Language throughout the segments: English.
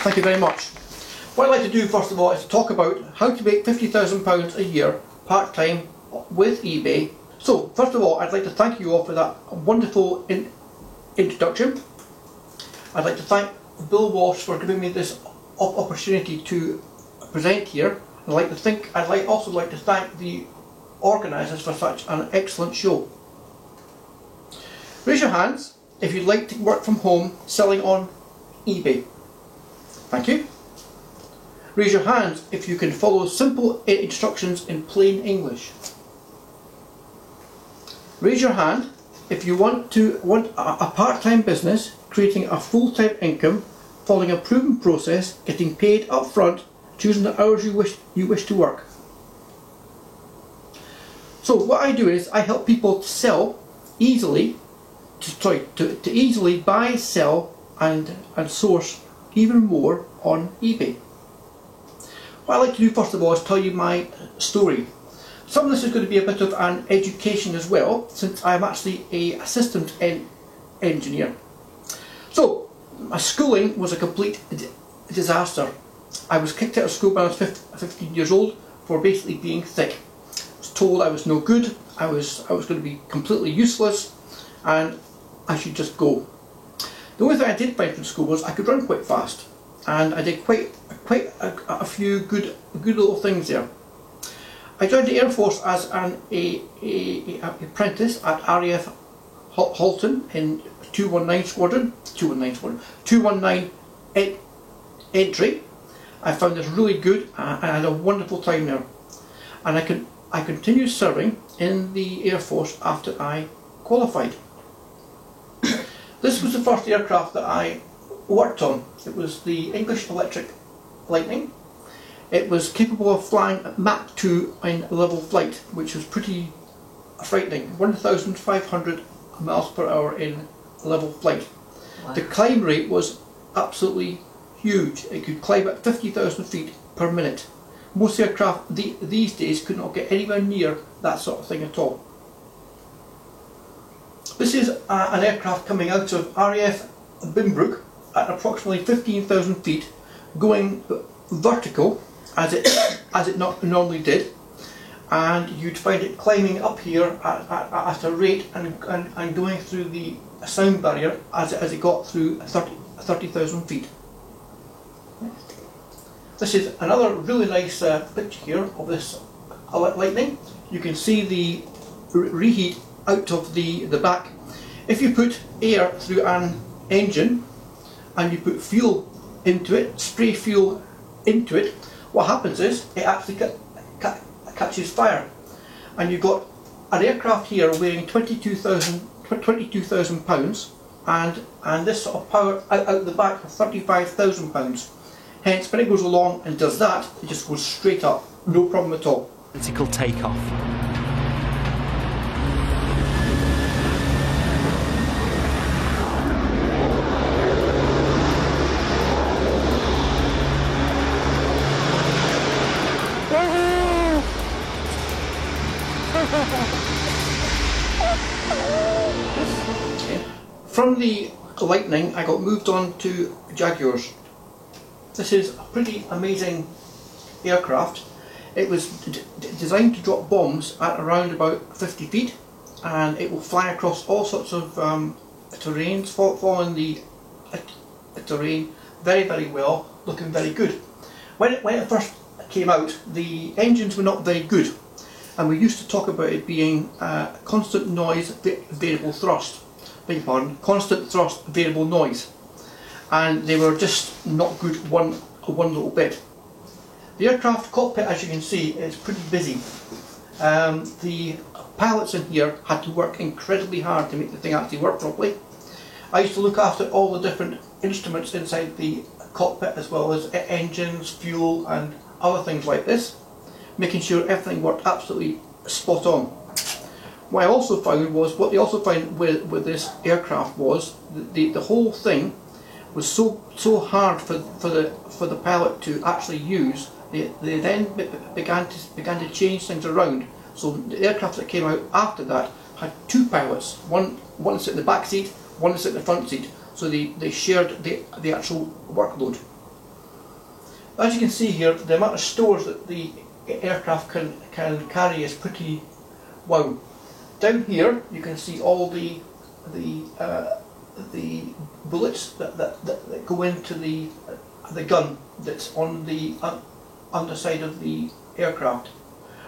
Thank you very much. What I'd like to do first of all is to talk about how to make £50,000 a year part-time with eBay. So first of all, I'd like to thank you all for that wonderful introduction. I'd like to thank Bill Walsh for giving me this opportunity to present here. I'd also like to thank the organisers for such an excellent show. Raise your hands if you'd like to work from home selling on eBay. Thank you. Raise your hands if you can follow simple instructions in plain English. Raise your hand if you want a part-time business, creating a full-time income, following a proven process, getting paid up front, choosing the hours you wish to work. So what I do is I help people sell easily, to easily buy, sell and source even more on eBay. What I'd like to do first of all is tell you my story. Some of this is going to be a bit of an education as well, since I'm actually a systems engineer. So my schooling was a complete disaster. I was kicked out of school when I was 15 years old for basically being thick. I was told I was no good, I was going to be completely useless and I should just go. The only thing I did find from school was I could run quite fast, and I did quite a few good little things there. I joined the Air Force as an apprentice at RAF Halton in 219 entry. I found this really good and I had a wonderful time there. And I continued serving in the Air Force after I qualified. This was the first aircraft that I worked on. It was the English Electric Lightning. It was capable of flying at Mach 2 in level flight, which was pretty frightening. 1,500 miles per hour in level flight. Wow. The climb rate was absolutely huge. It could climb at 50,000 feet per minute. Most aircraft these days could not get anywhere near that sort of thing at all. This is an aircraft coming out of RAF Bimbrook at approximately 15,000 feet, going vertical as it normally did, and you'd find it climbing up here at a rate and going through the sound barrier as it got through 30,000 feet. This is another really nice picture here of this Lightning. You can see the reheat out of the back. If you put air through an engine and you put fuel into it, spray fuel into it, what happens is it actually catches fire. And you've got an aircraft here weighing 22,000 pounds and this sort of power out the back of 35,000 pounds. Hence, when it goes along and does that, it just goes straight up, no problem at all. Vertical takeoff. From the Lightning, I got moved on to Jaguars. This is a pretty amazing aircraft. It was designed to drop bombs at around about 50 feet, and it will fly across all sorts of terrains, following the terrain very well, looking very good. When it first came out, the engines were not very good, and we used to talk about it being constant noise, variable thrust. Beg your pardon, constant thrust, variable noise. And they were just not good one little bit. The aircraft cockpit, as you can see, is pretty busy. The pilots in here had to work incredibly hard to make the thing actually work properly. I used to look after all the different instruments inside the cockpit, as well as engines, fuel and other things like this, making sure everything worked absolutely spot on. What they also found with this aircraft was the whole thing was so hard for the pilot to actually use. They then began to change things around. So the aircraft that came out after that had two pilots. One sat in the back seat, one sat in the front seat. So they shared the actual workload. As you can see here, the amount of stores that the aircraft can carry is pretty wow. Down here you can see all the bullets that go into the gun that's on the underside of the aircraft.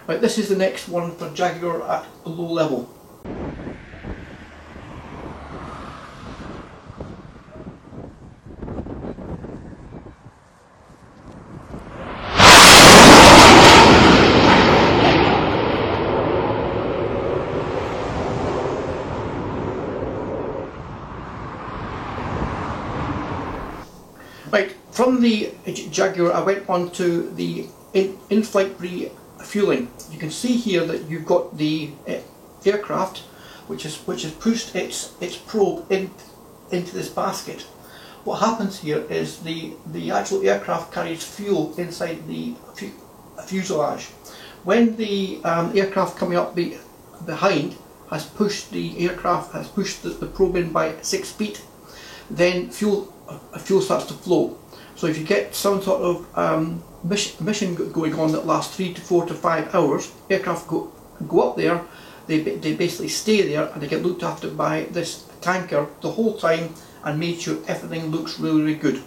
Right, this is the next one for Jaguar at a low level. Right, from the Jaguar I went on to the in-flight refueling. You can see here that you've got the aircraft which has pushed its probe into this basket. What happens here is the actual aircraft carries fuel inside the fuselage. When the aircraft coming up behind has pushed the probe in by 6 feet, then fuel starts to flow. So if you get some sort of mission going on that lasts 3 to 4 to 5 hours, aircraft go up there, they basically stay there and they get looked after by this tanker the whole time and made sure everything looks really, really good.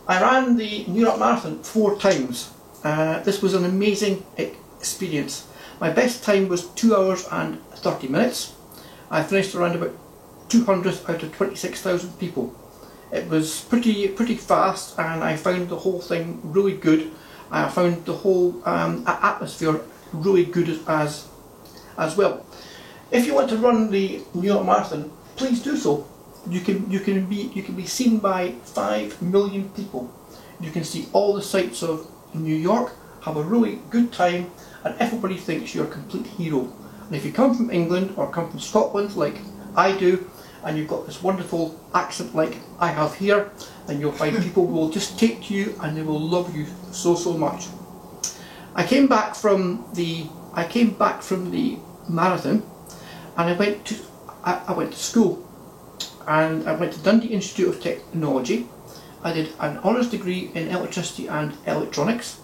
I ran the New York Marathon 4 times. This was an amazing experience. My best time was 2 hours and 30 minutes. I finished around about 200th out of 26,000 people. It was pretty fast, and I found the whole thing really good. I found the whole atmosphere really good as well. If you want to run the New York Marathon, please do so. You can be seen by 5 million people. You can see all the sights of New York, have a really good time, and everybody thinks you're a complete hero. And if you come from England or come from Scotland like I do, and you've got this wonderful accent like I have here, then you'll find people will just take to you and they will love you so much. I came back from the marathon, and I went to school, and I went to Dundee Institute of Technology. I did an honours degree in electricity and electronics.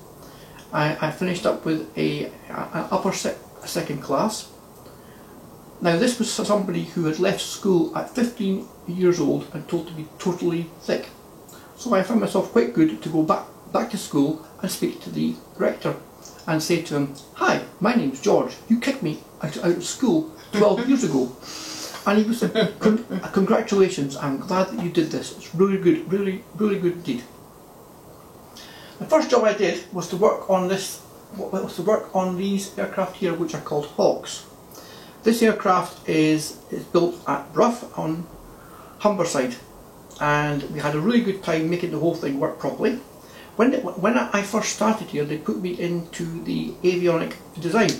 I finished up with an upper second class. Now this was somebody who had left school at 15 years old and told to be totally thick. So I found myself quite good to go back to school and speak to the rector and say to him, "Hi, my name's George. You kicked me out of school 12 years ago." And he was like, "Congratulations, I'm glad that you did this. It's really good, really good indeed." The first job I did was to work on these aircraft here, which are called Hawks. This aircraft is built at Brough on Humberside, and we had a really good time making the whole thing work properly. When I first started here, they put me into the avionic design,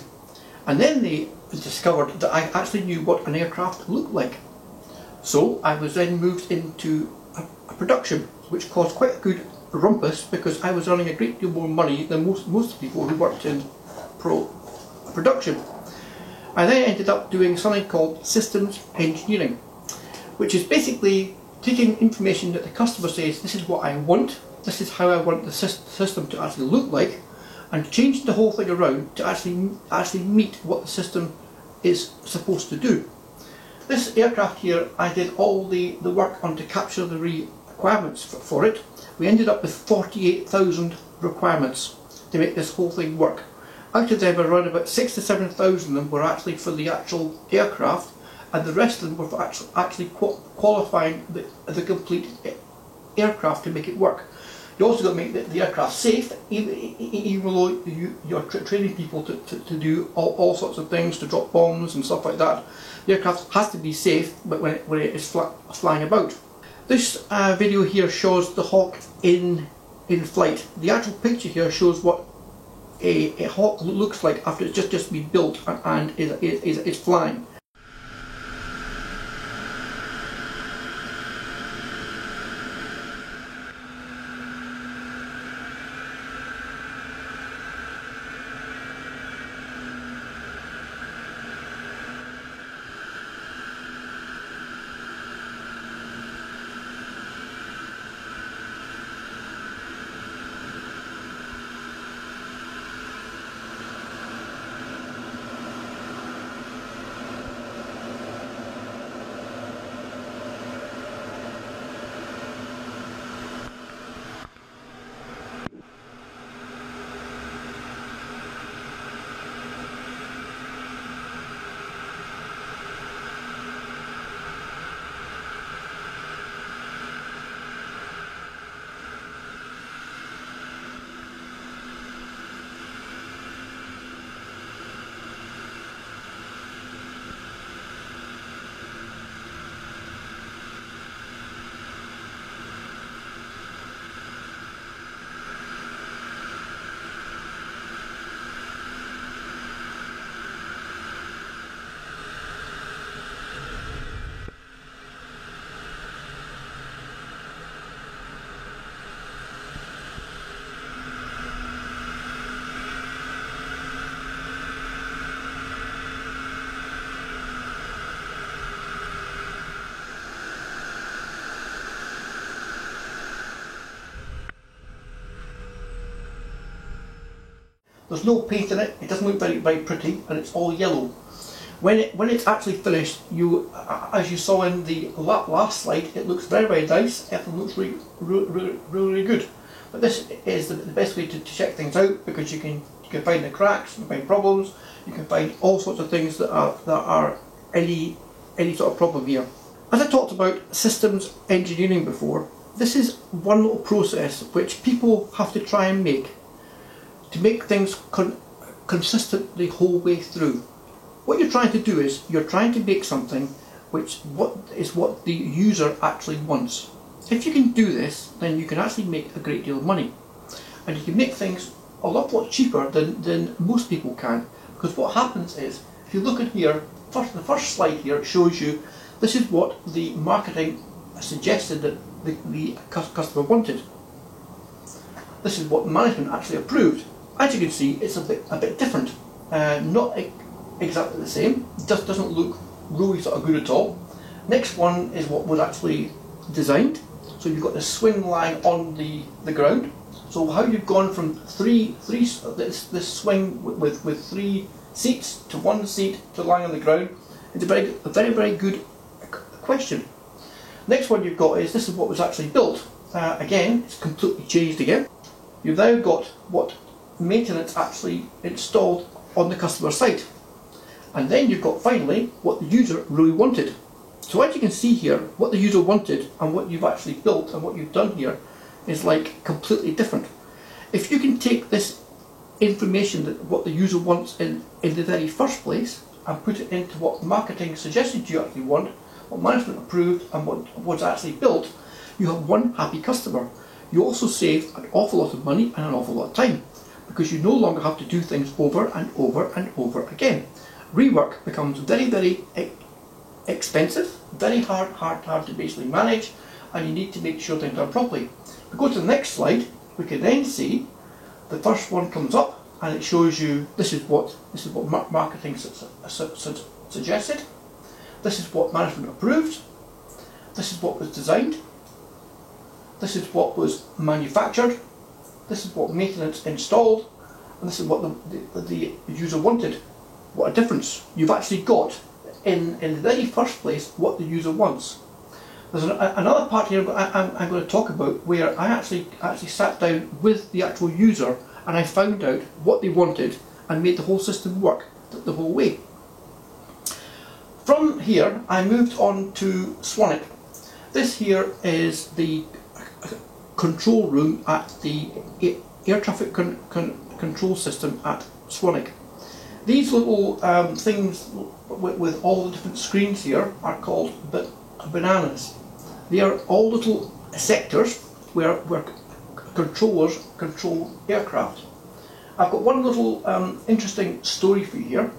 and then they discovered that I actually knew what an aircraft looked like. So I was then moved into a production, which caused quite a good rumpus because I was earning a great deal more money than most people who worked in production. I then ended up doing something called systems engineering, which is basically taking information that the customer says, "This is what I want, this is how I want the system to actually look like," and changing the whole thing around to actually meet what the system is supposed to do. This aircraft here, I did all the work on to capture the requirements for it. We ended up with 48,000 requirements to make this whole thing work. Out of them, around about 6,000 to 7,000 of them were actually for the actual aircraft, and the rest of them were for actually qualifying the complete aircraft to make it work. You also got to make the aircraft safe, even though you're training people to do all sorts of things, to drop bombs and stuff like that. The aircraft has to be safe, but when it is flying about. This video here shows the Hawk in flight. The actual picture here shows what a Hawk looks like after it's just been built and is flying. There's no paint in it, it doesn't look very pretty, and it's all yellow. When it's actually finished, as you saw in the last slide, it looks very nice. Everything looks really good. But this is the best way to check things out, because you can find the cracks, you can find problems, you can find all sorts of things that are any sort of problem here. As I talked about systems engineering before, this is one little process which people have to try and make to make things consistent the whole way through. What you're trying to do is you're trying to make something what the user actually wants. If you can do this, then you can actually make a great deal of money, and you can make things a lot cheaper than most people can. Because what happens is, if you look at here, the first slide here shows you this is what the marketing suggested that the customer wanted. This is what management actually approved. As you can see, it's a bit different. Not exactly the same. It just doesn't look really sort of good at all. Next one is what was actually designed. So you've got the swing line on the ground. So how you've gone from this swing with 3 seats to 1 seat to lying on the ground is a very good question. Next one you've got is this is what was actually built. Again, it's completely changed again. You've now got what maintenance actually installed on the customer site. And then you've got finally what the user really wanted. So as you can see here, what the user wanted and what you've actually built and what you've done here is like completely different. If you can take this information, that what the user wants in the very first place, and put it into what marketing suggested you actually want, what management approved, and what was actually built, you have one happy customer. You also save an awful lot of money and an awful lot of time, because you no longer have to do things over and over again. Rework becomes very expensive, very hard to basically manage, and you need to make sure things are done properly. If we go to the next slide, we can then see the first one comes up and it shows you this is what marketing suggested, this is what management approved, this is what was designed, this is what was manufactured, this is what maintenance installed, and this is what the user wanted. What a difference. You've actually got in the very first place what the user wants. There's another part here I'm going to talk about where I actually sat down with the actual user and I found out what they wanted and made the whole system work the whole way. From here I moved on to Swanwick. This here is the control room at the air traffic control system at Swanwick. These little things with all the different screens here are called bananas. They are all little sectors where controllers control aircraft. I've got one little interesting story for you here.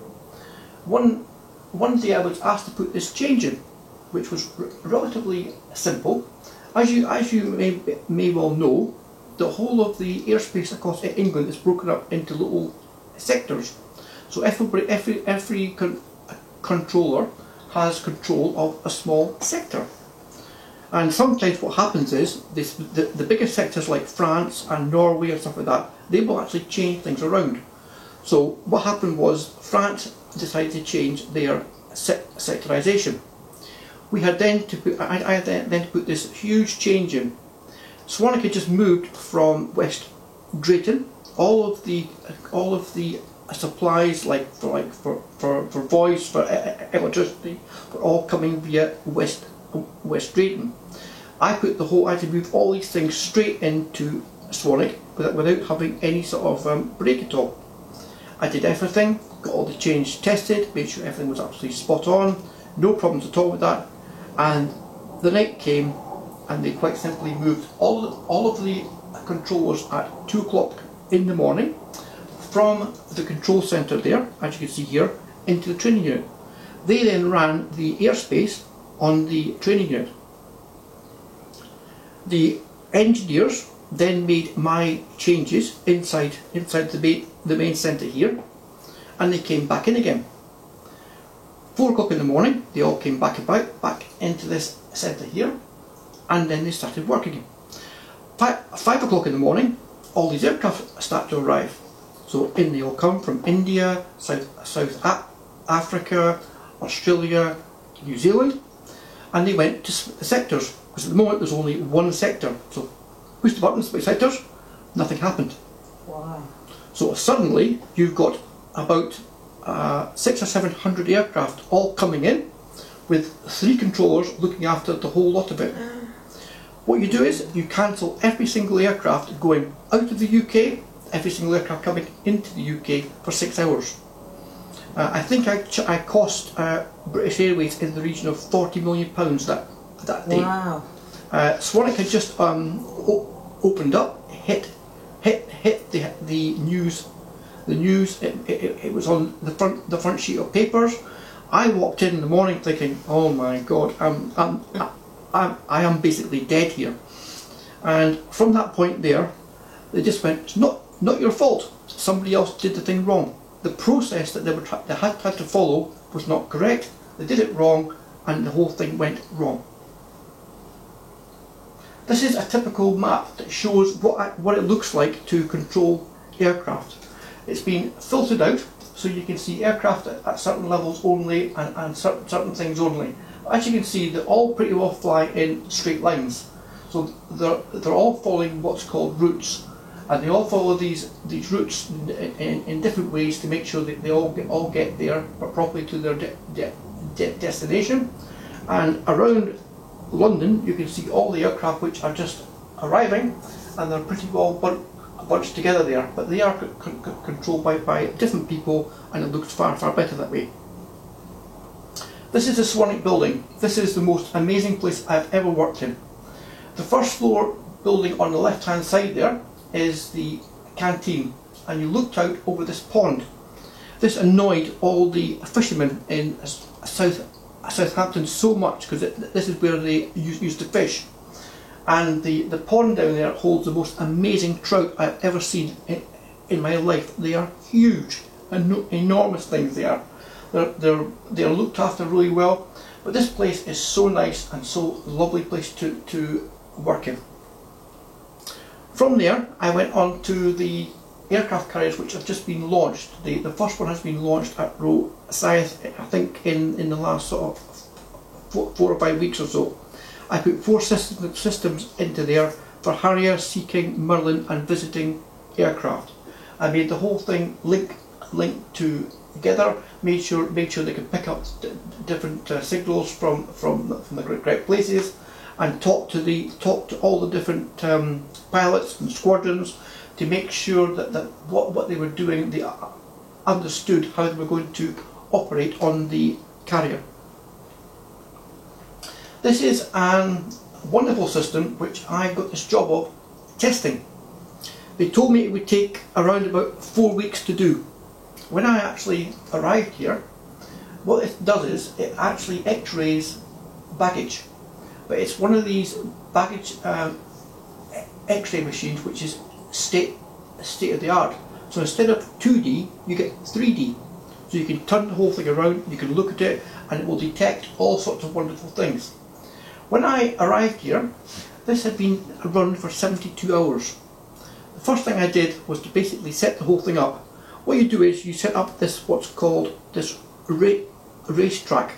One day I was asked to put this change in, which was relatively simple. As you may well know, the whole of the airspace across England is broken up into little sectors. So every controller has control of a small sector. And sometimes what happens is the bigger sectors like France and Norway and stuff like that, they will actually change things around. So what happened was France decided to change their sectorisation. We had then to put, I had then to put this huge change in. Swanwick had just moved from West Drayton. All of the supplies for voice, for electricity, were all coming via West Drayton. I had to move all these things straight into Swanwick without having any sort of break at all. I did everything, got all the change tested, made sure everything was absolutely spot on, no problems at all with that. And the night came and they quite simply moved all of the controllers at 2 o'clock in the morning from the control centre there, as you can see here, into the training unit. They then ran the airspace on the training unit. The engineers then made my changes inside the main centre here, and they came back in again. 4 o'clock in the morning, they all came back into this centre here, and then they started working again. 5 o'clock in the morning, all these aircraft start to arrive. So in they all come from India, South Africa, Australia, New Zealand, and they went to sectors, because at the moment there's only one sector. So push the buttons, by sectors, nothing happened. Wow. So suddenly you've got about 600 or 700 aircraft all coming in with 3 controllers looking after the whole lot of it. What you do is you cancel every single aircraft going out of the UK, every single aircraft coming into the UK for 6 hours. I think I cost British Airways in the region of £40 million that day. Wow. Swanwick had just opened up, hit the news. The news. It was on the front sheet of papers. I walked in the morning thinking, "Oh my God, I am basically dead here." And from that point there, they just went, "It's not your fault. Somebody else did the thing wrong. The process that they had to follow was not correct. They did it wrong, and the whole thing went wrong." This is a typical map that shows what it looks like to control aircraft. It's been filtered out so you can see aircraft at certain levels only and certain things only. As you can see, they all pretty well fly in straight lines. So they're all following what's called routes, and they all follow these routes in different ways to make sure that they all get there properly to their destination. And around London, you can see all the aircraft which are just arriving, and they're pretty well bunched together there, but they are controlled by different people, and it looks far better that way. This is the Swanwick building. This is the most amazing place I've ever worked in. The first floor building on the left hand side there is the canteen, and you looked out over this pond. This annoyed all the fishermen in Southampton so much, because this is where they used to fish. And the pond down there holds the most amazing trout I've ever seen in my life. They are huge, enormous things they are. They're looked after really well, but this place is so nice and so lovely place to work in. From there I went on to the aircraft carriers which have just been launched. The first one has been launched at Rosyth, I think in the last sort of 4 or 5 weeks or so. I put 4 systems into there for Harrier, Sea King, Merlin and visiting aircraft. I made the whole thing link together, made sure they could pick up different signals from the correct places, and talk to all the different pilots and squadrons to make sure that what they were doing, they understood how they were going to operate on the carrier. This is a wonderful system which I got this job of testing. They told me it would take around about 4 weeks to do. When I actually arrived here, what it does is it actually x-rays baggage, but it's one of these baggage x-ray machines which is state of the art. So instead of 2D you get 3D, so you can turn the whole thing around, you can look at it, and it will detect all sorts of wonderful things. When I arrived here, this had been run for 72 hours. The first thing I did was to basically set the whole thing up. What you do is you set up what's called this racetrack,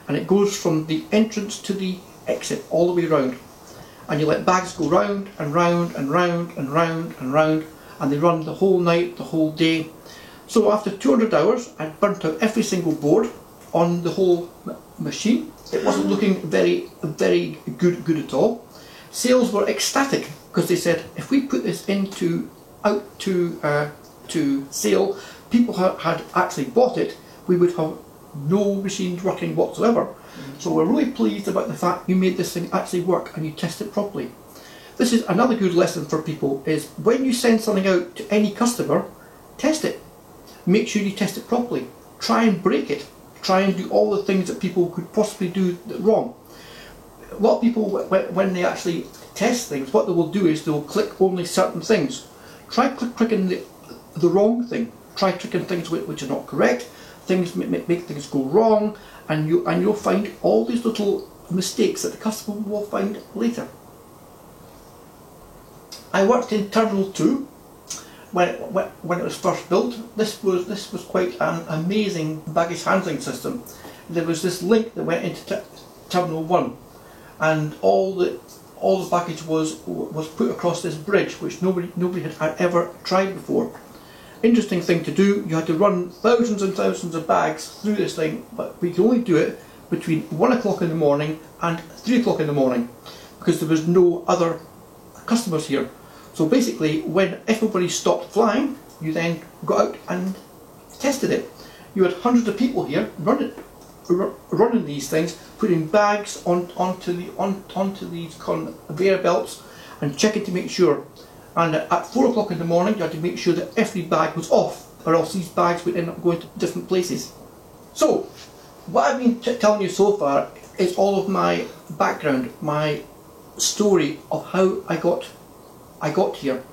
and it goes from the entrance to the exit all the way round, and you let bags go round and round and round and round and round, and they run the whole night, the whole day. So after 200 hours I burnt out every single board on the whole machine. It wasn't looking very good at all. Sales were ecstatic because they said, if we put this out to sale, people had actually bought it, we would have no machines working whatsoever. So we're really pleased about the fact you made this thing actually work and you test it properly. This is another good lesson for people, is when you send something out to any customer, test it. Make sure you test it properly. Try and break it. Try and do all the things that people could possibly do wrong. A lot of people, when they actually test things, what they will do is they will click only certain things. Try clicking the wrong thing. Try clicking things which are not correct. Things make things go wrong, and you'll find all these little mistakes that the customer will find later. I worked in Terminal 2. when it was first built, this was quite an amazing baggage handling system. There was this link that went into Terminal 1, and all the baggage was put across this bridge, which nobody had ever tried before. Interesting thing to do. You had to run thousands and thousands of bags through this thing, but we could only do it between 1 o'clock in the morning and 3 o'clock in the morning, because there was no other customers here. So basically, when everybody stopped flying, you then got out and tested it. You had hundreds of people here running these things, putting bags onto these conveyor belts and checking to make sure. And at 4 o'clock in the morning, you had to make sure that every bag was off, or else these bags would end up going to different places. So, what I've been telling you so far is all of my background, my story of how I got here.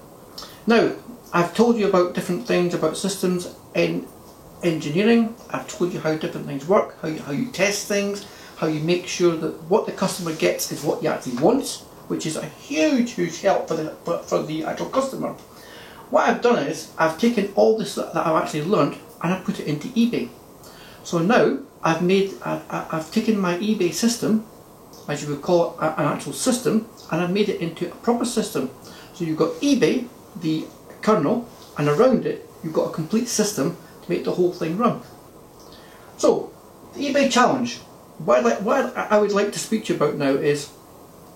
Now, I've told you about different things about systems in engineering. I've told you how different things work, how you test things, how you make sure that what the customer gets is what you actually want, which is a huge help for the actual customer. What I've done is I've taken all this that I've actually learned and I've put it into eBay. So now I've taken my eBay system, as you would call it, an actual system, and I've made it into a proper system. So you've got eBay, the kernel, and around it you've got a complete system to make the whole thing run. So, the eBay challenge. What I would like to speak to you about now is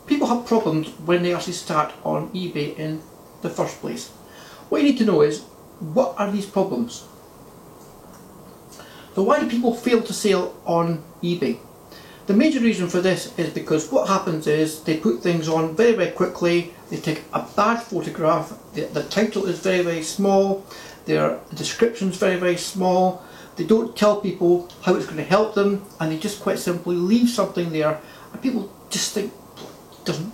people have problems when they actually start on eBay in the first place. What you need to know is, what are these problems? So why do people fail to sell on eBay? The major reason for this is because what happens is they put things on very quickly, they take a bad photograph, the title is very small, their description is very small, they don't tell people how it's going to help them, and they just quite simply leave something there, and people just think it doesn't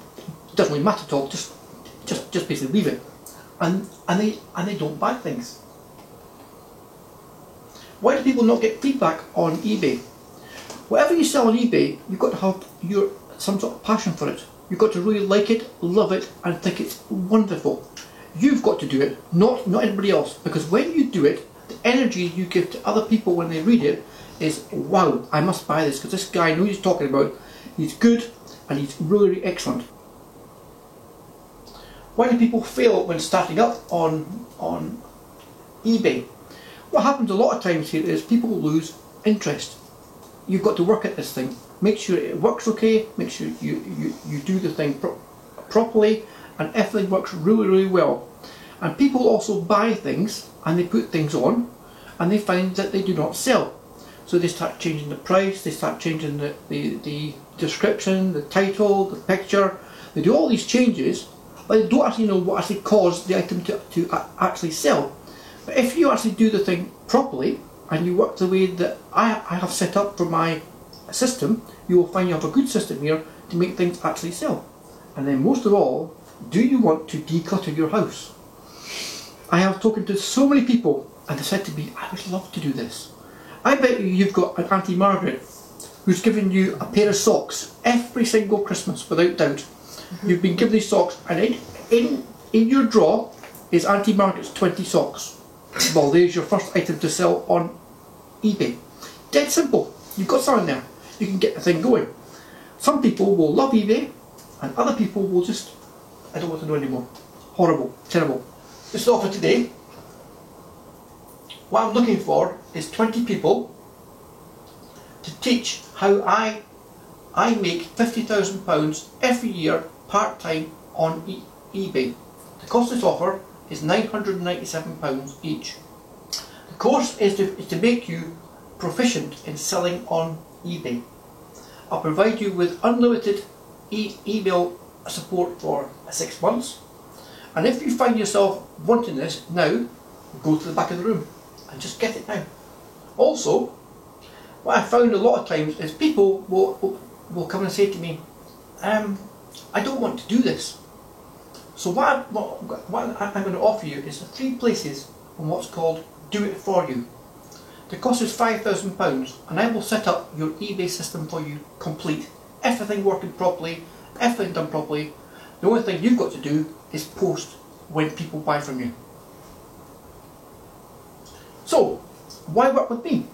really matter at all, just basically leave it, and they don't buy things. Why do people not get feedback on eBay? Whatever you sell on eBay, you've got to have some sort of passion for it. You've got to really like it, love it, and think it's wonderful. You've got to do it, not anybody else, because when you do it, the energy you give to other people when they read it is, wow, I must buy this, because this guy I know he's talking about, he's good and he's really excellent. Why do people fail when starting up on eBay? What happens a lot of times here is people lose interest. You've got to work at this thing, make sure it works okay, make sure you do the thing properly, and everything works really well. And people also buy things and they put things on and they find that they do not sell. So they start changing the price, they start changing the description, the title, the picture. They do all these changes, but they don't actually know what actually caused the item to actually sell. But if you actually do the thing properly and you work the way that I have set up for my system, you will find you have a good system here to make things actually sell. And then most of all, do you want to declutter your house? I have spoken to so many people and they said to me, I would love to do this. I bet you've got an Auntie Margaret who's given you a pair of socks every single Christmas, without doubt. You've been given these socks, and in your drawer is Auntie Margaret's 20 socks. Well, there's your first item to sell on eBay. Dead simple. You've got something there. You can get the thing going. Some people will love eBay, and other people will just, I don't want to know anymore. Horrible. Terrible. This is all for today. What I'm looking for is 20 people to teach how I make £50,000 every year part-time on eBay. The cost of this offer is £997 each. The course is to make you proficient in selling on eBay. I'll provide you with unlimited email support for 6 months, and if you find yourself wanting this now, go to the back of the room and just get it now. Also, what I found a lot of times is people will come and say to me, I don't want to do this. So what I'm going to offer you is 3 places on what's called Do It For You. The cost is £5,000, and I will set up your eBay system for you complete. Everything working properly, everything done properly. The only thing you've got to do is post when people buy from you. So, why work with me?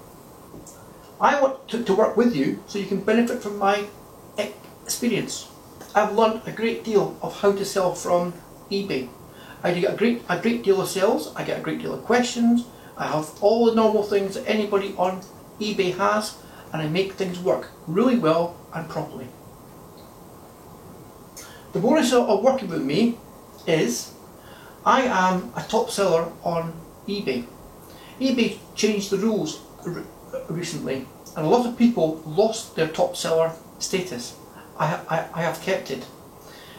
I want to work with you so you can benefit from my experience. I've learned a great deal of how to sell from eBay. I get a great deal of sales, I get a great deal of questions, I have all the normal things that anybody on eBay has, and I make things work really well and properly. The bonus of working with me is I am a top seller on eBay. eBay changed the rules recently, and a lot of people lost their top seller status. I have kept it.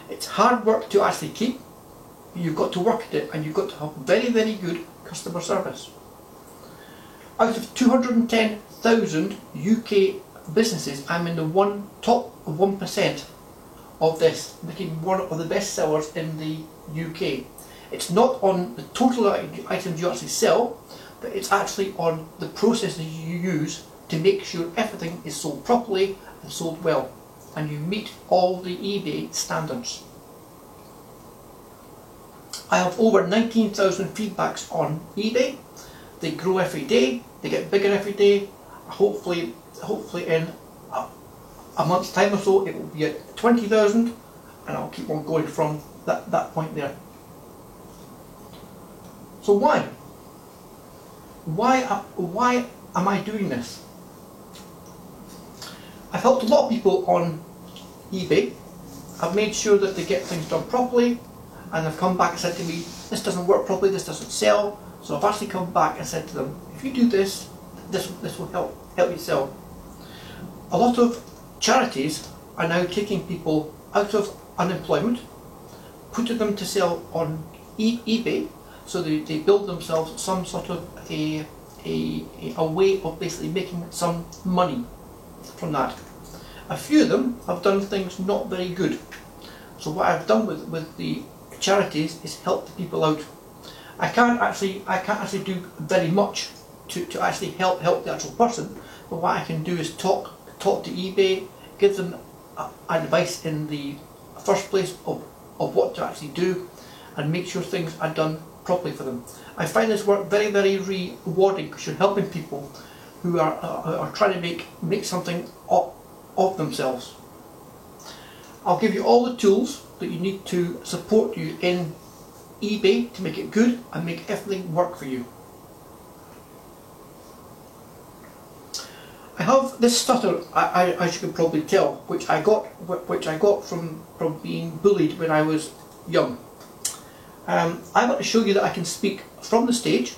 It's hard work to actually keep. You've got to work at it, and you've got to have very, very good customer service. Out of 210,000 UK businesses, I'm in the top 1% of this, making one of the best sellers in the UK. It's not on the total items you actually sell, but it's actually on the processes you use to make sure everything is sold properly and sold well, and you meet all the eBay standards. I have over 19,000 feedbacks on eBay. They grow every day, they get bigger every day. Hopefully in a month's time or so it will be at 20,000, and I'll keep on going from that point there. So why? Why am I doing this? I've helped a lot of people on eBay. I've made sure that they get things done properly, and they've come back and said to me, this doesn't work properly, this doesn't sell. So I've actually come back and said to them, if you do this, this will help you sell. A lot of charities are now taking people out of unemployment, putting them to sell on eBay, so they build themselves some sort of a way of basically making some money from that. A few of them have done things not very good. So what I've done with the charities is help the people out. I can't actually do very much to actually help the actual person, but what I can do is talk to eBay, give them advice in the first place of what to actually do, and make sure things are done properly for them. I find this work very, very rewarding, because you're helping people who are trying to make something of themselves. I'll give you all the tools that you need to support you in eBay to make it good and make everything work for you. I have this stutter, as you can probably tell, which I got from being bullied when I was young. I want to show you that I can speak from the stage,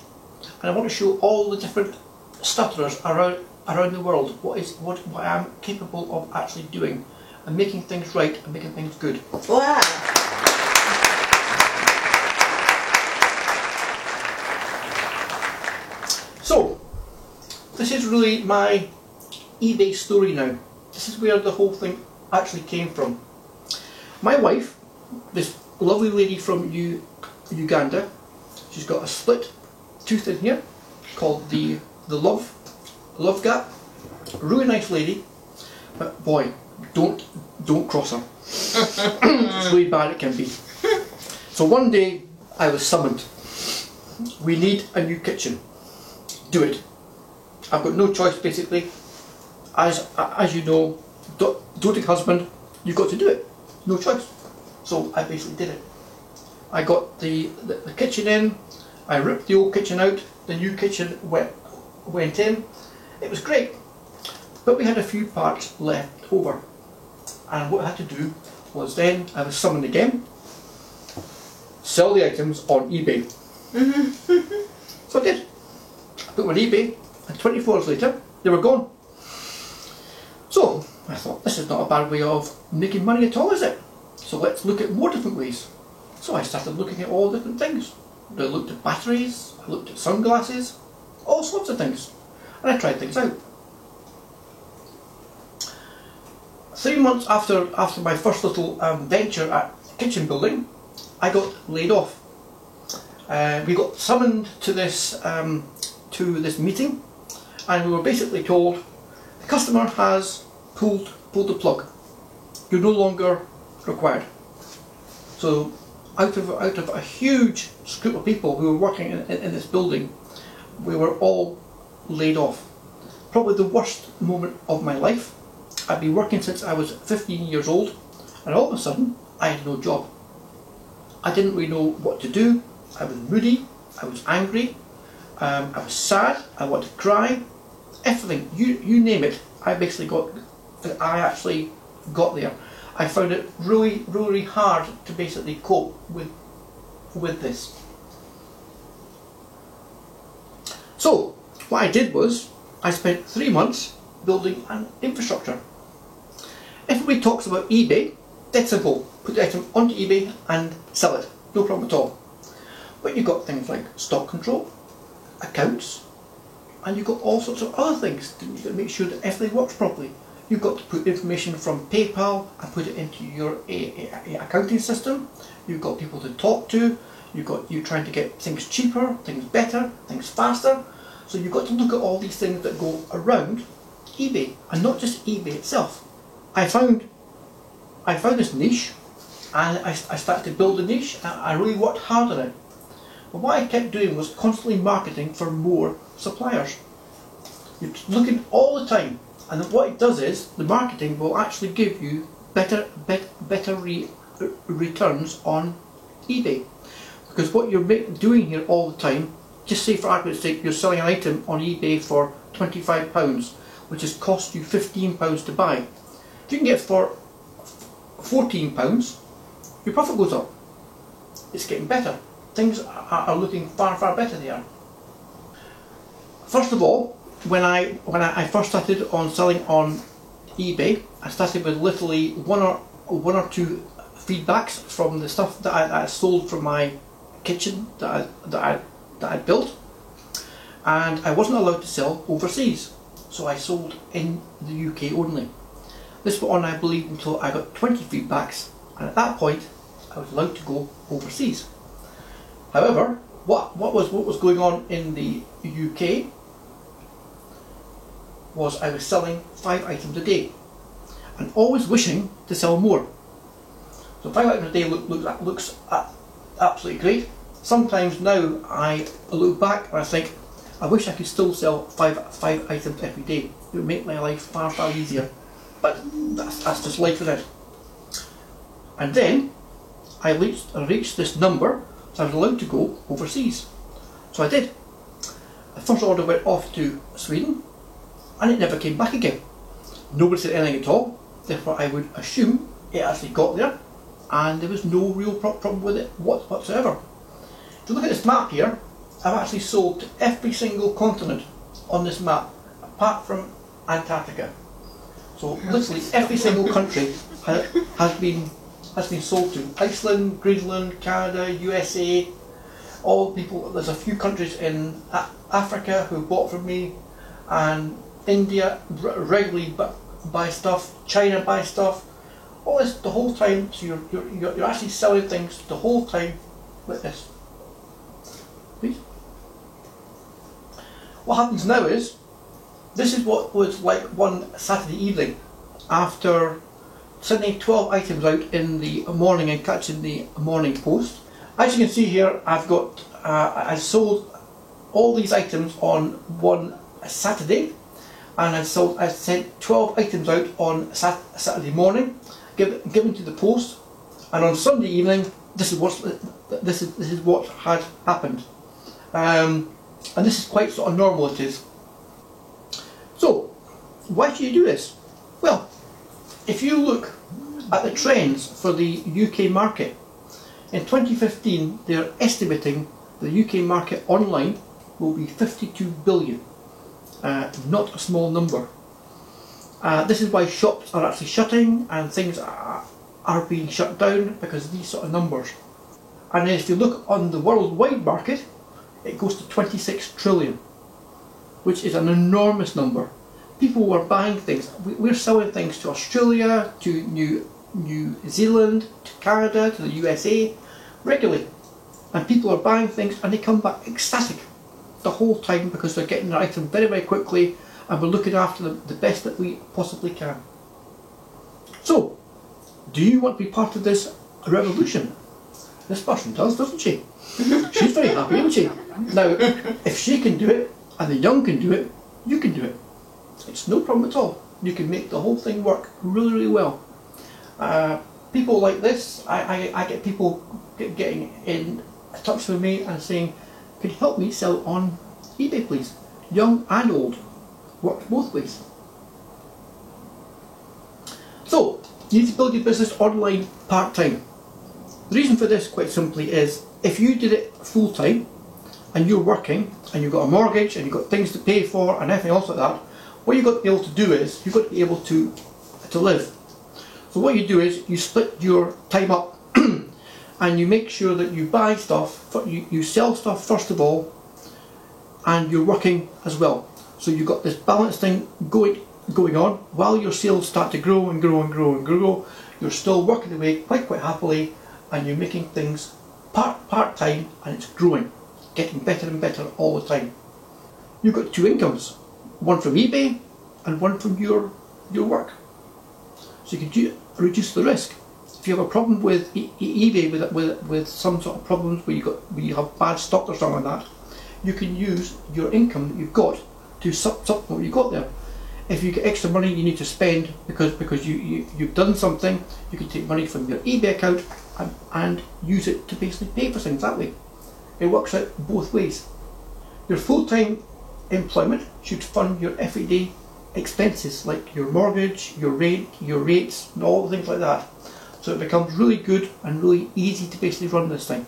and I want to show all the different stutterers around the world what I am capable of actually doing and making things right and making things good. Wow! So, this is really my eBay story now. This is where the whole thing actually came from. My wife, this lovely lady from Uganda, she's got a split tooth in here called the love gap. Really nice lady, but boy, don't cross her. It's really bad it can be. So one day I was summoned. We need a new kitchen. Do it. I've got no choice basically. As you know, doting husband, you've got to do it. No choice. So I basically did it. I got the kitchen in, I ripped the old kitchen out, the new kitchen went in. It was great, but we had a few parts left over, and what I had to do was then I was summoned again, sell the items on eBay. So I did. I put them on eBay, and 24 hours later they were gone. So I thought, this is not a bad way of making money at all, is it? So let's look at more different ways. So I started looking at all different things. I looked at batteries, I looked at sunglasses, all sorts of things, and I tried things out. 3 months after my first little venture at kitchen building, I got laid off. We got summoned to this meeting, and we were basically told the customer has pulled the plug. You're no longer required. So out of a huge group of people who were working in this building, we were all laid off. Probably the worst moment of my life. I'd been working since I was 15 years old, and all of a sudden I had no job. I didn't really know what to do. I was moody, I was angry, I was sad, I wanted to cry, everything, you name it, I actually got there. I found it really hard to basically cope with this. So what I did was, I spent 3 months building an infrastructure. Everybody talks about eBay, dead simple, put the item onto eBay and sell it, no problem at all. But you've got things like stock control, accounts, and you've got all sorts of other things. You've got to make sure that everything works properly. You've got to put information from PayPal and put it into your accounting system. You've got people to talk to. You're trying to get things cheaper, things better, things faster. So you've got to look at all these things that go around eBay, and not just eBay itself. I found this niche, and I started to build a niche, and I really worked hard on it. But what I kept doing was constantly marketing for more suppliers. You're looking all the time, and what it does is the marketing will actually give you better returns on eBay, because what you're doing here all the time, just say for argument's sake you're selling an item on eBay for £25, which has cost you £15 to buy. If you can get it for £14, your profit goes up. It's getting better. Things are looking far better there. First of all, when I first started on selling on eBay, I started with literally one or two feedbacks from the stuff that I sold from my kitchen that I built, and I wasn't allowed to sell overseas, so I sold in the UK only. This went on, I believe, until I got 20 feedbacks, and at that point I was allowed to go overseas. However, what was going on in the UK was I was selling 5 items a day and always wishing to sell more. So 5 items a day looks absolutely great. Sometimes now I look back and I think, I wish I could still sell five items every day. It would make my life far easier. But that's just life in it. And then I reached this number, so I was allowed to go overseas. So I did. The first order went off to Sweden, and it never came back again. Nobody said anything at all, therefore I would assume it actually got there, and there was no real problem with it whatsoever. If you look at this map here, I've actually sold to every single continent on this map, apart from Antarctica. So literally every single country has been sold to. Iceland, Greenland, Canada, USA, all people. There's a few countries in Africa who bought from me, and India regularly buy stuff, China buy stuff, all this the whole time. So you're actually selling things the whole time with this. Please. What happens now is, this is what was like one Saturday evening after sending 12 items out in the morning and catching the morning post. As you can see here, I've got I sold all these items on one Saturday, and I sent 12 items out on Saturday morning, given to the post, and on Sunday evening this is what had happened, and this is quite sort of normal. It is. So why should you do this? Well, if you look at the trends for the UK market, in 2015 they're estimating the UK market online will be 52 billion. Not a small number. This is why shops are actually shutting and things are being shut down, because of these sort of numbers. And if you look on the worldwide market, it goes to 26 trillion, which is an enormous number. People were buying things. We're selling things to Australia, to New Zealand, to Canada, to the USA regularly, and people are buying things and they come back ecstatic the whole time, because they're getting their item very quickly, and we're looking after them the best that we possibly can. So, do you want to be part of this revolution? This person does, doesn't she? She's very happy, isn't she? Now, if she can do it, and the young can do it, you can do it. It's no problem at all. You can make the whole thing work really, really well. People like this, I get people getting in touch with me and saying, could you help me sell on eBay please? Young and old. Works both ways. So, you need to build your business online part-time. The reason for this, quite simply, is if you did it full-time and you're working and you've got a mortgage and you've got things to pay for and everything else like that, what you've got to be able to do is you've got to be able to live. So what you do is you split your time up and you make sure that you buy stuff, you sell stuff first of all, and you're working as well. So you've got this balanced thing going on while your sales start to grow and grow and grow and grow. You're still working away quite happily, and you're making things part-time, and it's growing, getting better and better all the time. You've got two incomes, one from eBay and one from your work. So you can reduce the risk. If you have a problem with eBay with some sort of problems where you have bad stock or something like that, you can use your income that you've got to supplement what you've got there. If you get extra money you need to spend because you've done something, you can take money from your eBay account and use it to basically pay for things that way. It works out both ways. Your full-time employment should fund your everyday expenses like your mortgage, your rent, your rates, and all things like that. So it becomes really good and really easy to basically run this thing.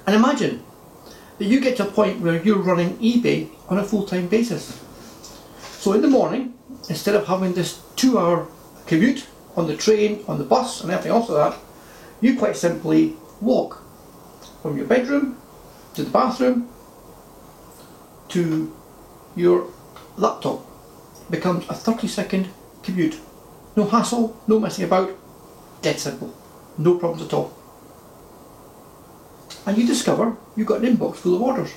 And imagine that you get to a point where you're running eBay on a full-time basis. So in the morning, instead of having this 2-hour commute on the train, on the bus and everything else like that, you quite simply walk from your bedroom to the bathroom to your laptop. It becomes a 30-second commute. No hassle, no messing about, dead simple, no problems at all. And you discover you've got an inbox full of orders.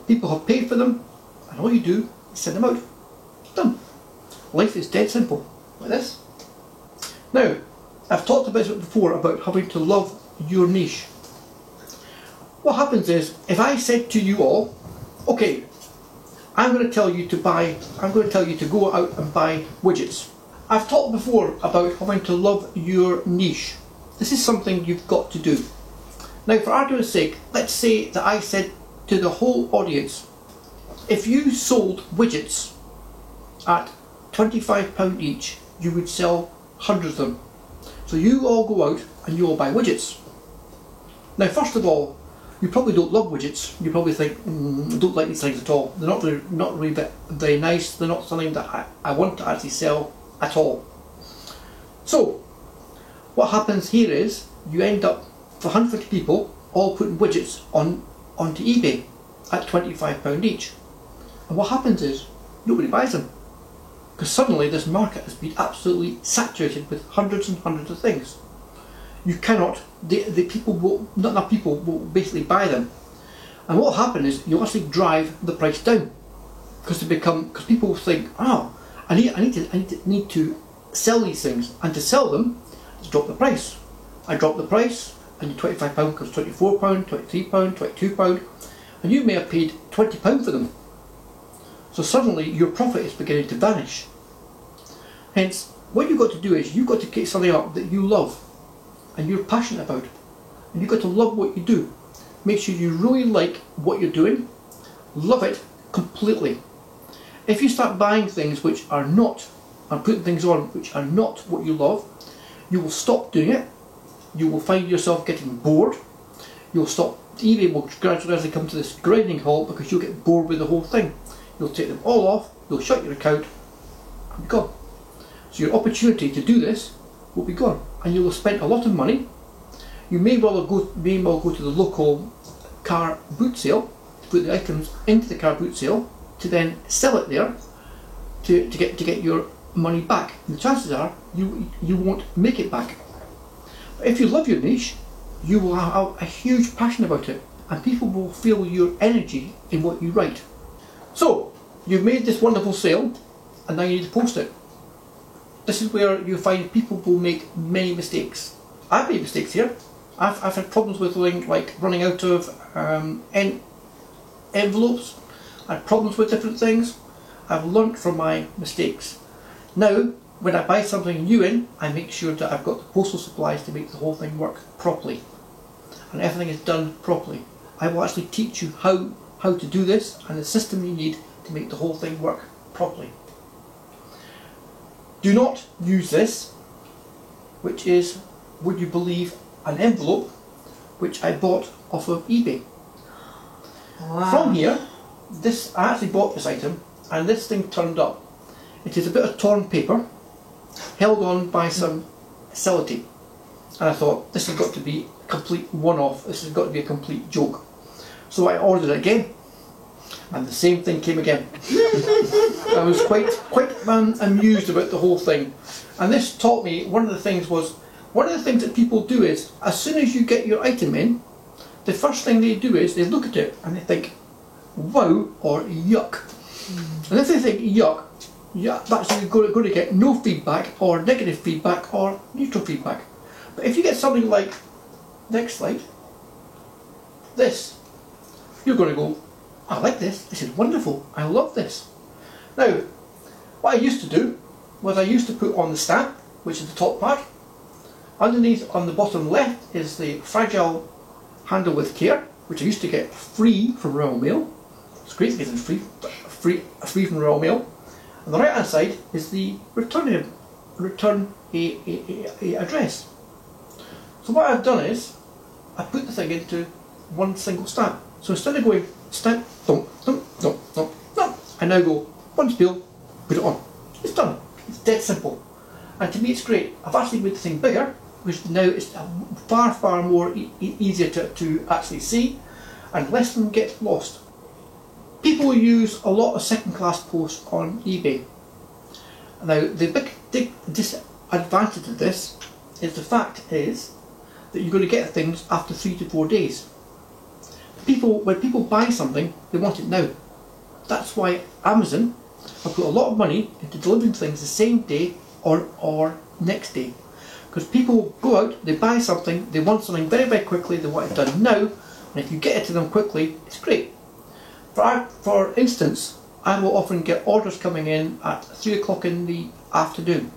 People have paid for them, and all you do is send them out. Done. Life is dead simple, like this. Now, I've talked about it before about having to love your niche. What happens is, if I said to you all, okay, I'm going to tell you to go out and buy widgets. I've talked before about having to love your niche. This is something you've got to do. Now, for argument's sake, let's say that I said to the whole audience, if you sold widgets at £25 each, you would sell hundreds of them. So you all go out and you all buy widgets. Now, first of all, you probably don't love widgets. You probably think, I don't like these things at all. They're not really very nice. They're not something that I want to actually sell at all. So, what happens here is, you end up, for 150 people, all putting widgets onto eBay at £25 each. And what happens is, nobody buys them. Because suddenly this market has been absolutely saturated with hundreds and hundreds of things. You cannot, not enough people will basically buy them. And what will happen is, you'll actually drive the price down. Because people think, oh, I need to sell these things, and to sell them, to drop the price. I drop the price, and your £25 becomes £24, £23, £22, and you may have paid £20 for them. So suddenly your profit is beginning to vanish. Hence, what you've got to do is, you've got to get something up that you love, and you're passionate about, and you've got to love what you do. Make sure you really like what you're doing, love it completely. If you start buying things which are not, and putting things on which are not what you love, you will stop doing it. You will find yourself getting bored. You'll stop. eBay will gradually come to this grinding halt because you'll get bored with the whole thing. You'll take them all off, you'll shut your account, and be gone. So your opportunity to do this will be gone, and you will spend a lot of money. You may well go to the local car boot sale to put the items into the car boot sale, to then sell it there to get your money back. And the chances are you won't make it back. But if you love your niche, you will have a huge passion about it, and people will feel your energy in what you write. So you've made this wonderful sale, and now you need to post it. This is where you find people will make many mistakes. I've made mistakes here. I've had problems with like running out of envelopes. I had problems with different things. I've learnt from my mistakes. Now, when I buy something new in, I make sure that I've got the postal supplies to make the whole thing work properly. And everything is done properly. I will actually teach you how to do this and the system you need to make the whole thing work properly. Do not use this, which is, would you believe, an envelope which I bought off of eBay. Wow. From here, I actually bought this item and this thing turned up. It is a bit of torn paper held on by some sellotape, and I thought this has got to be a complete one-off, this has got to be a complete joke. So I ordered it again and the same thing came again. I was quite amused about the whole thing, and this taught me one of the things that people do is, as soon as you get your item in, the first thing they do is they look at it and they think wow or yuck. And if they think yuck, yeah, that's you're going to get no feedback or negative feedback or neutral feedback. But if you get something like, next slide, this, you're going to go, I like this is wonderful, I love this. Now, what I used to do was I used to put on the stamp, which is the top part. Underneath on the bottom left is the fragile handle with care, which I used to get free from Royal Mail. It's great to get it free from Royal Mail. On the right hand side is the return address. So what I've done is I put the thing into one single stamp. So instead of going stamp, thump, thump, thump, thump, thump, I now go one spiel, put it on. It's done. It's dead simple. And to me it's great. I've actually made the thing bigger, which now is far more easier to actually see, and less of them get lost. People use a lot of second-class post on eBay. Now, the big disadvantage of this is the fact is that you're going to get things after 3 to 4 days. When people buy something, they want it now. That's why Amazon have put a lot of money into delivering things the same day or next day. Because people go out, they buy something, they want something very quickly, they want it done now, and if you get it to them quickly, it's great. For instance, I will often get orders coming in at 3 o'clock in the afternoon.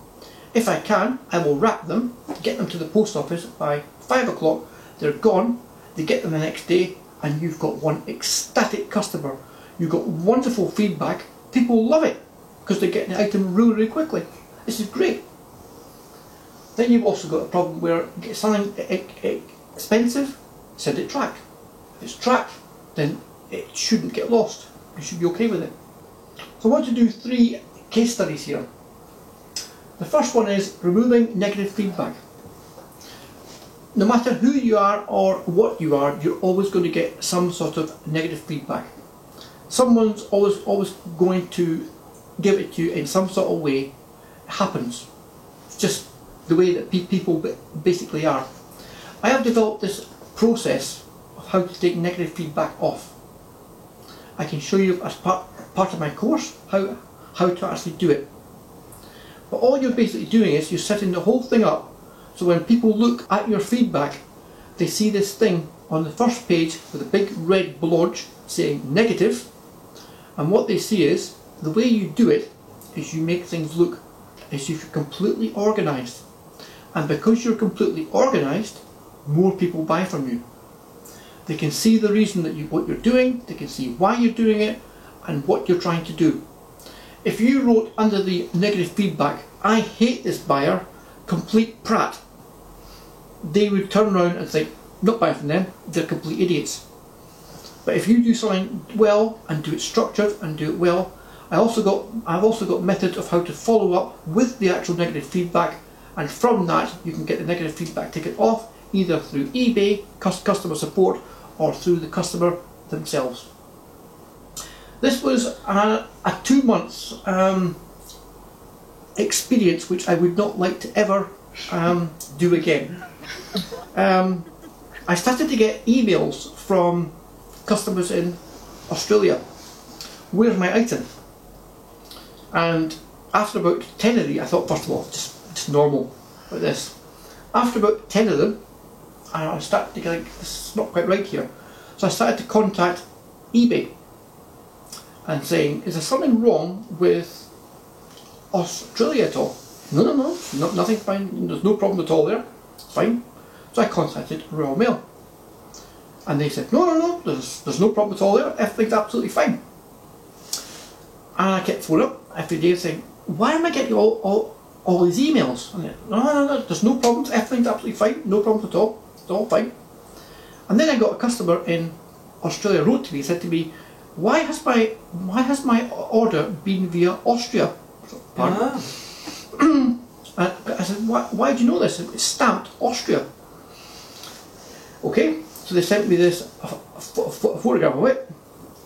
If I can, I will wrap them, get them to the post office by 5 o'clock, they're gone, they get them the next day, and you've got one ecstatic customer. You've got wonderful feedback, people love it, because they're getting the item really quickly. This is great. Then you've also got a problem where you get something expensive, send it tracked. If it's tracked, then it shouldn't get lost. You should be okay with it. So I want to do 3 case studies here. The first one is removing negative feedback. No matter who you are or what you are, you're always going to get some sort of negative feedback. Someone's always going to give it to you in some sort of way. It happens. It's just the way that people basically are. I have developed this process of how to take negative feedback off. I can show you as part of my course how to actually do it. But all you're basically doing is you're setting the whole thing up so when people look at your feedback, they see this thing on the first page with a big red blotch saying negative, and what they see is the way you do it is you make things look as if you're completely organised. And because you're completely organised, more people buy from you. They can see the reason that what you're doing, they can see why you're doing it, and what you're trying to do. If you wrote under the negative feedback, I hate this buyer, complete prat, they would turn around and think, not buying from them, they're complete idiots. But if you do something well and do it structured and do it well, I've also got methods of how to follow up with the actual negative feedback, and from that you can get the negative feedback taken off either through eBay, customer support, or through the customer themselves. This was a 2 months experience which I would not like to ever do again. I started to get emails from customers in Australia. Where's my item? And after about 10 of these, I thought, first of all, just normal like this. After about 10 of them, and I started to think, this is not quite right here. So I started to contact eBay and saying, is there something wrong with Australia at all? No, nothing, fine, there's no problem at all there, it's fine. So I contacted Royal Mail and they said, no, there's no problem at all there, everything's absolutely fine. And I kept phoning up every day saying, why am I getting all these emails? And no, there's no problems, everything's absolutely fine, no problems at all, it's all fine. And then I got a customer in Australia wrote to me, said to me, why has my order been via Austria? Pardon? And I said, why do you know this? It's stamped Austria. Okay, so they sent me this photograph of it,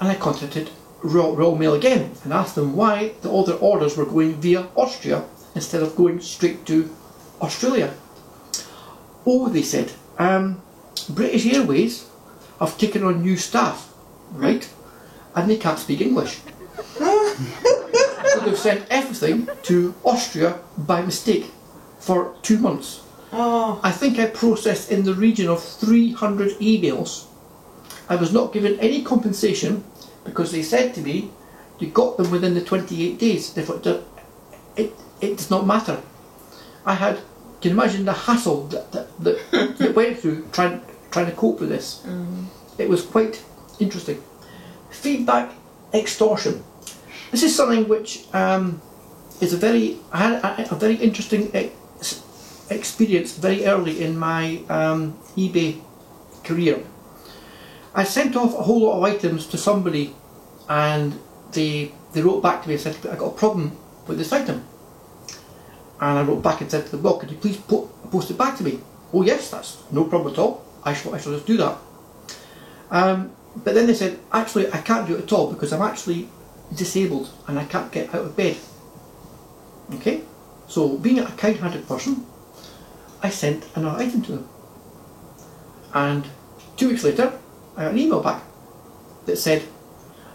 and I contacted Royal Mail again and asked them why all their orders were going via Austria instead of going straight to Australia. Oh, they said, British Airways have taken on new staff, right? And they can't speak English. So they've sent everything to Austria by mistake for 2 months. Oh. I think I processed in the region of 300 emails. I was not given any compensation because they said to me, you got them within the 28 days. Therefore, it does not matter. Can you imagine the hassle that went through trying to cope with this? It was quite interesting. Feedback extortion. This is something which is I had a very interesting experience very early in my eBay career. I sent off a whole lot of items to somebody and they wrote back to me and said, I got a problem with this item. And I wrote back and said to them, well, could you please post it back to me? Oh yes, that's no problem at all. I shall just do that. But then they said, actually I can't do it at all because I'm actually disabled and I can't get out of bed. Okay, so being a kind-hearted person, I sent another item to them. And 2 weeks later, I got an email back that said,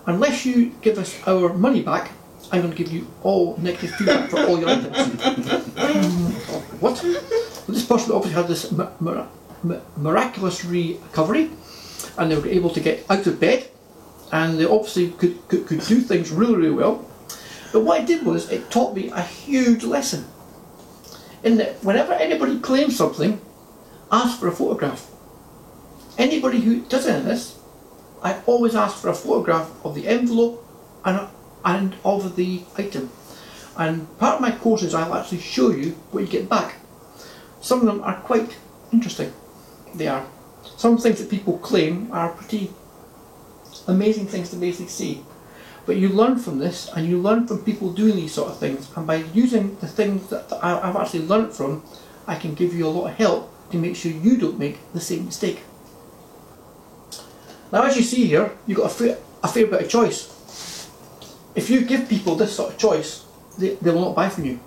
unless you give us our money back, I'm going to give you all negative feedback for all your items. What? Well, this person obviously had this miraculous recovery and they were able to get out of bed and they obviously could do things really, really well. But what it did was, it taught me a huge lesson. In that whenever anybody claims something, ask for a photograph. Anybody who does any of this, I always ask for a photograph of the envelope and of the item. And part of my courses I'll actually show you what you get back. Some of them are quite interesting. They are. Some things that people claim are pretty amazing things to basically see. But you learn from this and you learn from people doing these sort of things, and by using the things that I've actually learnt from, I can give you a lot of help to make sure you don't make the same mistake. Now as you see here, you've got a fair bit of choice. If you give people this sort of choice, they will not buy from you.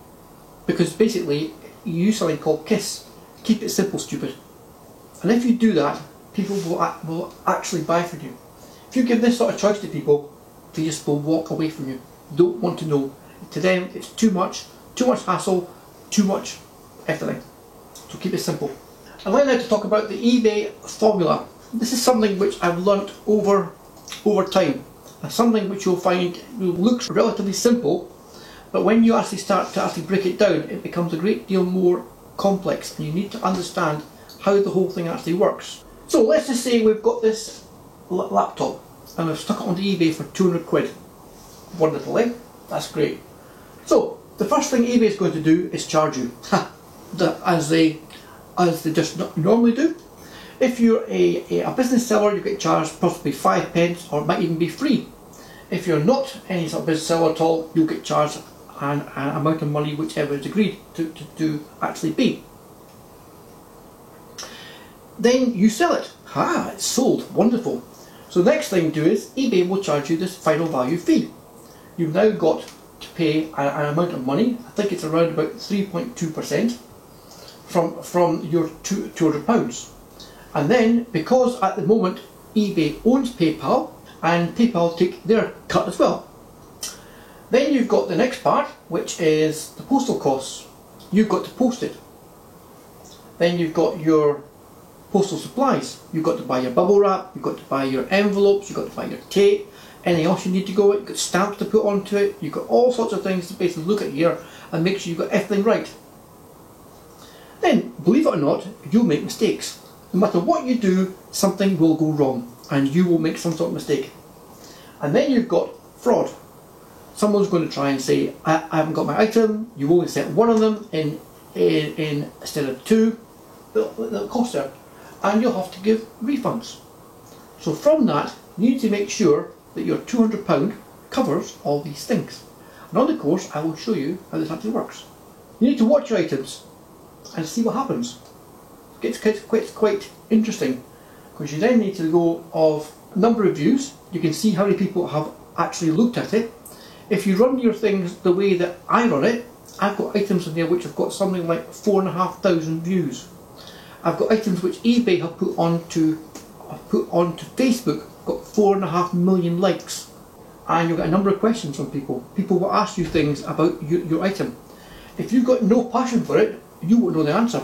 Because basically, you use something called KISS. Keep it simple, stupid. And if you do that, people will actually buy from you. If you give this sort of choice to people, they just will walk away from you. Don't want to know. To them, it's too much hassle, too much everything. So keep it simple. I'd like now to talk about the eBay formula. This is something which I've learnt over time. And something which you'll find looks relatively simple, but when you actually start to break it down, it becomes a great deal more complex, and you need to understand how the whole thing actually works. So let's just say we've got this laptop and we've stuck it onto eBay for 200 quid. Wonderful, eh? That's great. So the first thing eBay is going to do is charge you, as they just normally do. If you're a business seller, you get charged possibly 5 pence, or it might even be free. If you're not any sort of business seller at all, you'll get charged an amount of money whichever is agreed to actually be. Then you sell it. It's sold. Wonderful. So the next thing you do is eBay will charge you this final value fee. You've now got to pay an amount of money. I think it's around about 3.2% from your £200. And then, because at the moment eBay owns PayPal, and PayPal take their cut as well. Then you've got the next part, which is the postal costs. You've got to post it. Then you've got your postal supplies. You've got to buy your bubble wrap, you've got to buy your envelopes, you've got to buy your tape, anything else you need to go with, you've got stamps to put onto it, you've got all sorts of things to basically look at here and make sure you've got everything right. Then, believe it or not, you'll make mistakes. No matter what you do, something will go wrong and you will make some sort of mistake. And then you've got fraud. Someone's going to try and say, I haven't got my item, you only sent one of them in instead of two, it'll cost her, and you'll have to give refunds. So from that, you need to make sure that your £200 covers all these things. And on the course, I will show you how this actually works. You need to watch your items and see what happens. It gets quite interesting, because you then need to go of number of views. You can see how many people have actually looked at it. If you run your things the way that I run it, I've got items in there which have got something like 4,500 views. I've got items which eBay have put onto Facebook, got 4.5 million likes. And you'll get a number of questions from people. People will ask you things about your item. If you've got no passion for it, you won't know the answer.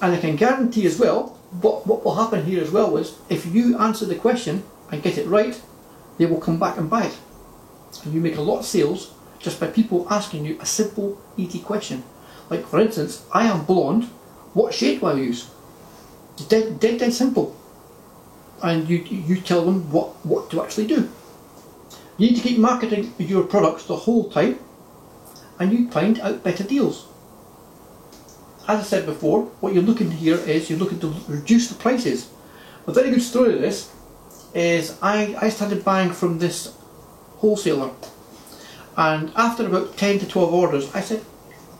And I can guarantee as well, what will happen here as well is, if you answer the question and get it right, they will come back and buy it. And you make a lot of sales just by people asking you a simple, easy question. Like, for instance, I am blonde, what shade do I use? It's dead simple. And you tell them what to actually do. You need to keep marketing your products the whole time, and you find out better deals. As I said before, what you're looking here is you're looking to reduce the prices. A very good story of this is I started buying from this wholesaler, and after about 10 to 12 orders I said,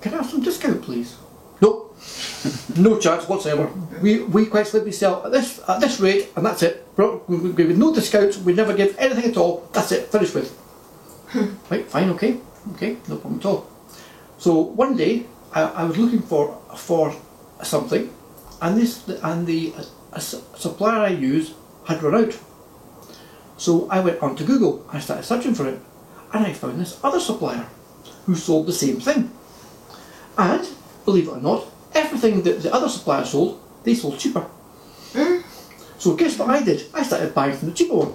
can I have some discount please? Nope, no chance whatsoever. We quite simply sell at this rate and that's it. We give no discounts, we never give anything at all, that's it, finished with. Right, fine, okay, no problem at all. So one day I was looking for something, and the supplier I use had run out. So I went onto Google, I started searching for it, and I found this other supplier who sold the same thing. And, believe it or not, everything that the other supplier sold, they sold cheaper. So guess what I did? I started buying from the cheaper one.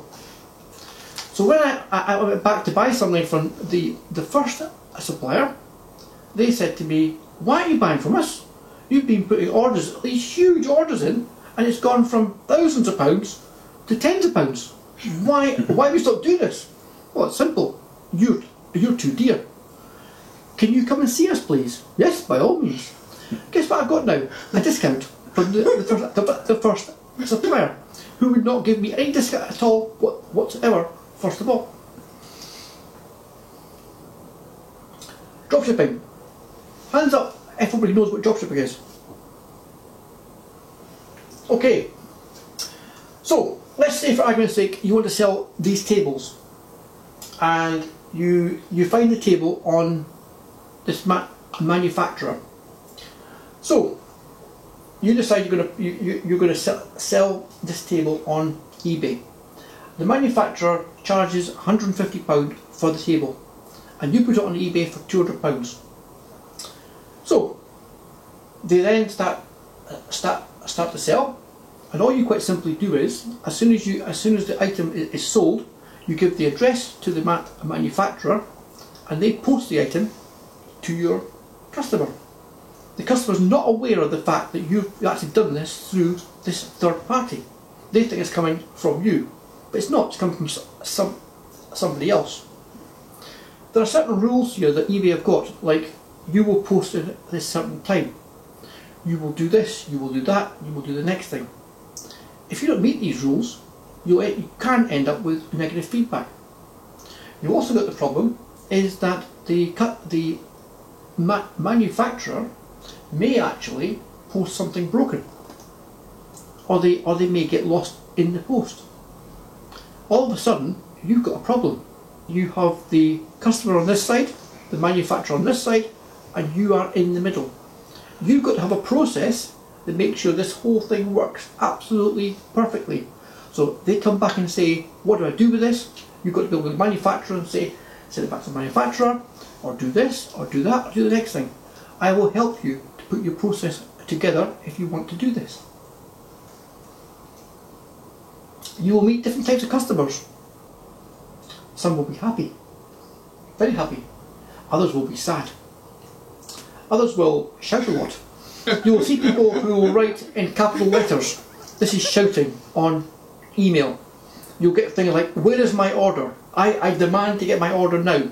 So when I went back to buy something from the first supplier, they said to me, why are you buying from us? You've been putting orders, these huge orders in, and it's gone from thousands of pounds to tens of pounds. Why have you stopped doing this? Well, it's simple. You're too dear. Can you come and see us, please? Yes, by all means. Guess what I've got now? A discount from the first supplier, who would not give me any discount at all whatsoever, first of all. Dropshipping. Hands up, everybody knows what dropshipping is. Okay, so let's say for argument's sake you want to sell these tables, and you find the table on this manufacturer. So you decide you're going to sell this table on eBay. The manufacturer charges £150 for the table, and you put it on eBay for £200. So they then start to sell, and all you quite simply do is, as soon as the item is sold, you give the address to the manufacturer, and they post the item to your customer. The customer is not aware of the fact that you've actually done this through this third party. They think it's coming from you, but it's not. It's coming from somebody else. There are certain rules here that eBay have got, like you will post at this certain time, you will do this, you will do that, you will do the next thing. If you don't meet these rules, you can end up with negative feedback. You also got the problem is that the manufacturer may actually post something broken, or they may get lost in the post. All of a sudden you've got a problem. You have the customer on this side, the manufacturer on this side, and you are in the middle. You've got to have a process that makes sure this whole thing works absolutely perfectly. So they come back and say, what do I do with this? You've got to go to the manufacturer and say, send it back to the manufacturer, or do this, or do that, or do the next thing. I will help you to put your process together if you want to do this. you will meet different types of customers. Some will be happy, very happy. Others will be sad. Others will shout a lot. You will see people who will write in capital letters, "This is shouting," on email. You'll get things like, "Where is my order? I demand to get my order now."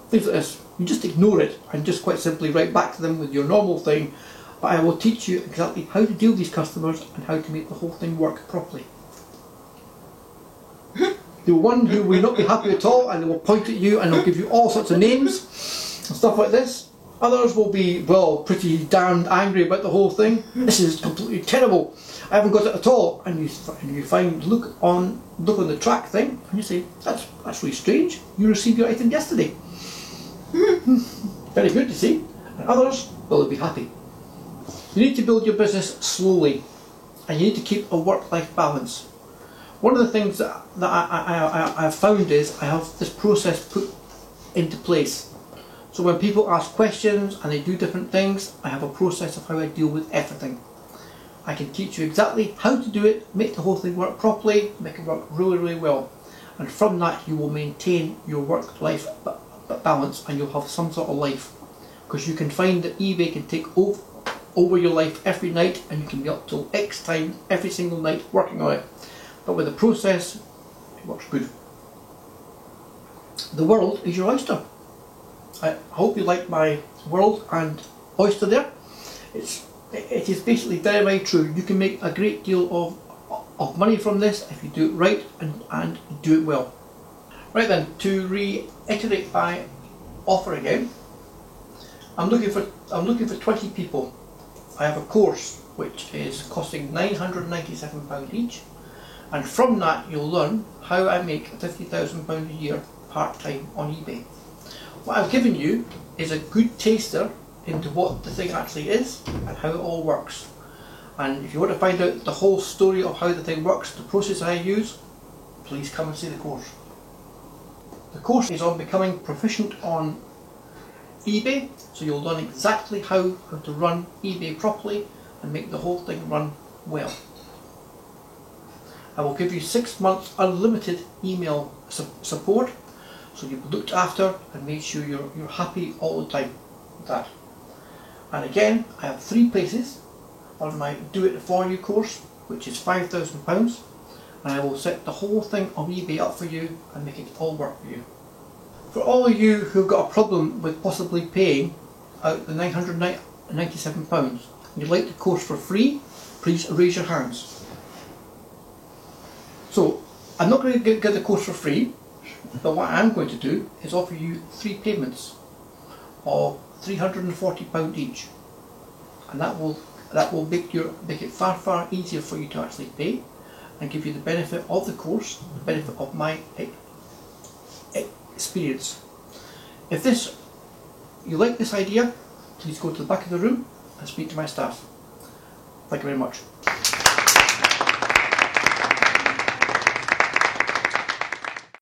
Things like this. You just ignore it and just quite simply write back to them with your normal thing, but I will teach you exactly how to deal with these customers and how to make the whole thing work properly. The one who will not be happy at all, and they will point at you and they'll give you all sorts of names and stuff like this. Others will be, well, pretty damned angry about the whole thing. "This is completely terrible. I haven't got it at all." And you find look on the track thing, and you say, "That's really strange. You received your item yesterday." Very good, you see. And others, well, they'll be happy. You need to build your business slowly, and you need to keep a work-life balance. One of the things that I've found is I have this process put into place. So when people ask questions and they do different things, I have a process of how I deal with everything. I can teach you exactly how to do it, make the whole thing work properly, make it work really, really well. And from that you will maintain your work-life balance, and you'll have some sort of life. Because you can find that eBay can take over your life every night, and you can be up till X time every single night working on it. But with the process, it works good. The world is your oyster. I hope you like my world and oyster there. It is basically very, very true. You can make a great deal of money from this if you do it right and do it well. Right then, to reiterate my offer again, I'm looking for 20 people. I have a course which is costing £997 each, and from that you'll learn how I make £50,000 a year part-time on eBay. What I've given you is a good taster into what the thing actually is and how it all works. And if you want to find out the whole story of how the thing works, the process I use, please come and see the course. The course is on becoming proficient on eBay, so you'll learn exactly how to run eBay properly and make the whole thing run well. I will give you 6 months unlimited email support, so you'll be looked after and make sure you're happy all the time with that. And again, I have 3 places on my Do It For You course, which is £5,000, and I will set the whole thing on eBay up for you and make it all work for you. For all of you who've got a problem with possibly paying out the £997 and you'd like the course for free, please raise your hands. So, I'm not going to get the course for free, but what I am going to do is offer you 3 payments of £340 each, and that will make it far, far easier for you to actually pay and give you the benefit of the course, the benefit of my experience. If you like this idea, please go to the back of the room and speak to my staff. Thank you very much.